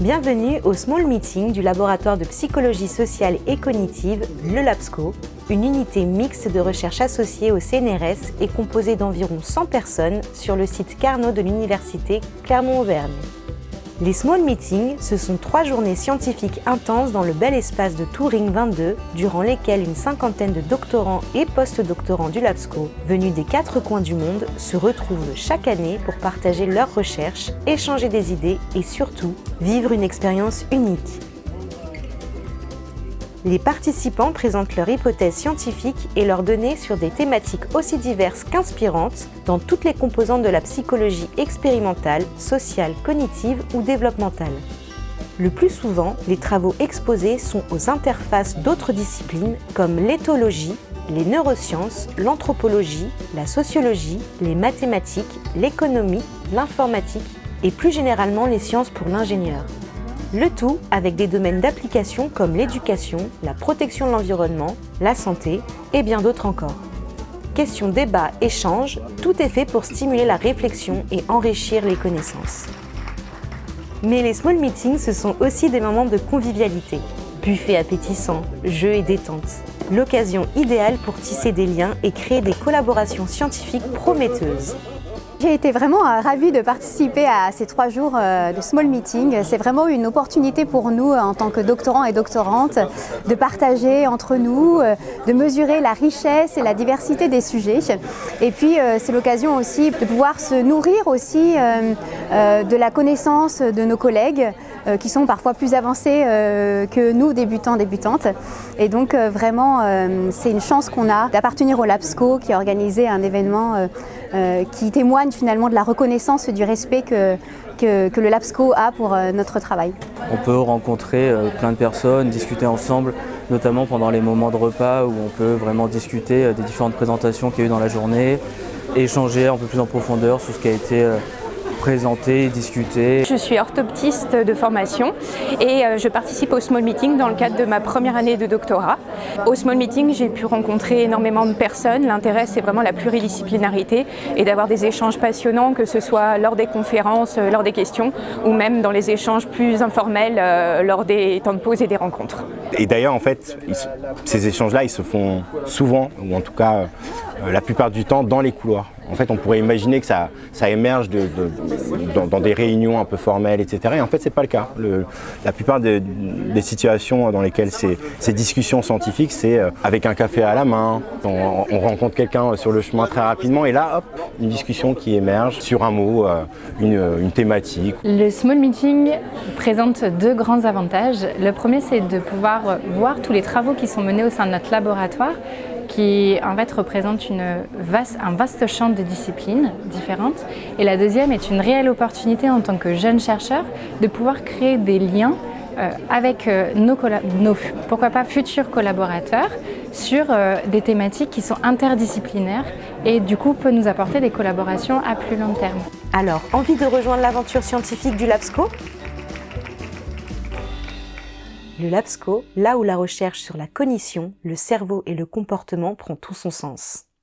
Bienvenue au Small Meeting du laboratoire de psychologie sociale et cognitive, le LAPSCO, une unité mixte de recherche associée au CNRS et composée d'environ 100 personnes sur le site Carnot de l'université Clermont-Auvergne. Les Small Meetings, ce sont 3 journées scientifiques intenses dans le bel espace de Touring 22, durant lesquelles une cinquantaine de doctorants et post-doctorants du LAPSCO, venus des 4 coins du monde, se retrouvent chaque année pour partager leurs recherches, échanger des idées et surtout, vivre une expérience unique. Les participants présentent leurs hypothèses scientifiques et leurs données sur des thématiques aussi diverses qu'inspirantes dans toutes les composantes de la psychologie expérimentale, sociale, cognitive ou développementale. Le plus souvent, les travaux exposés sont aux interfaces d'autres disciplines comme l'éthologie, les neurosciences, l'anthropologie, la sociologie, les mathématiques, l'économie, l'informatique et plus généralement les sciences pour l'ingénieur. Le tout avec des domaines d'application comme l'éducation, la protection de l'environnement, la santé et bien d'autres encore. Questions, débats, échanges, tout est fait pour stimuler la réflexion et enrichir les connaissances. Mais les Small Meetings, ce sont aussi des moments de convivialité. Buffets appétissants, jeux et détente. L'occasion idéale pour tisser des liens et créer des collaborations scientifiques prometteuses. J'ai été vraiment ravie de participer à ces 3 jours de Small Meeting. C'est vraiment une opportunité pour nous en tant que doctorants et doctorantes de partager entre nous, de mesurer la richesse et la diversité des sujets. Et puis c'est l'occasion aussi de pouvoir se nourrir aussi de la connaissance de nos collègues qui sont parfois plus avancés que nous, débutants, débutantes. Et donc vraiment, c'est une chance qu'on a d'appartenir au LAPSCO qui a organisé un événement qui témoigne finalement de la reconnaissance et du respect que le LAPSCO a pour notre travail. On peut rencontrer plein de personnes, discuter ensemble, notamment pendant les moments de repas où on peut vraiment discuter des différentes présentations qu'il y a eu dans la journée, échanger un peu plus en profondeur sur ce qui a été présenter, discuter. Je suis orthoptiste de formation et je participe au Small Meeting dans le cadre de ma première année de doctorat. Au Small Meeting, j'ai pu rencontrer énormément de personnes. L'intérêt, c'est vraiment la pluridisciplinarité et d'avoir des échanges passionnants, que ce soit lors des conférences, lors des questions ou même dans les échanges plus informels lors des temps de pause et des rencontres. Et d'ailleurs, en fait, ces échanges-là, ils se font souvent, ou en tout cas la plupart du temps, dans les couloirs. En fait, on pourrait imaginer que ça émerge dans des réunions un peu formelles, etc. Et en fait, c'est pas le cas. La plupart des situations dans lesquelles ces discussions scientifiques, c'est avec un café à la main, on rencontre quelqu'un sur le chemin très rapidement, et là, hop, une discussion qui émerge sur un mot, une thématique. Le Small Meeting présente 2 grands avantages. Le premier, c'est de pouvoir voir tous les travaux qui sont menés au sein de notre laboratoire, qui en fait représente un vaste champ de disciplines différentes. Et la deuxième est une réelle opportunité en tant que jeune chercheur de pouvoir créer des liens avec nos pourquoi pas futurs collaborateurs sur des thématiques qui sont interdisciplinaires et du coup peut nous apporter des collaborations à plus long terme. Alors, envie de rejoindre l'aventure scientifique du LAPSCO ? Le LAPSCO, là où la recherche sur la cognition, le cerveau et le comportement prend tout son sens.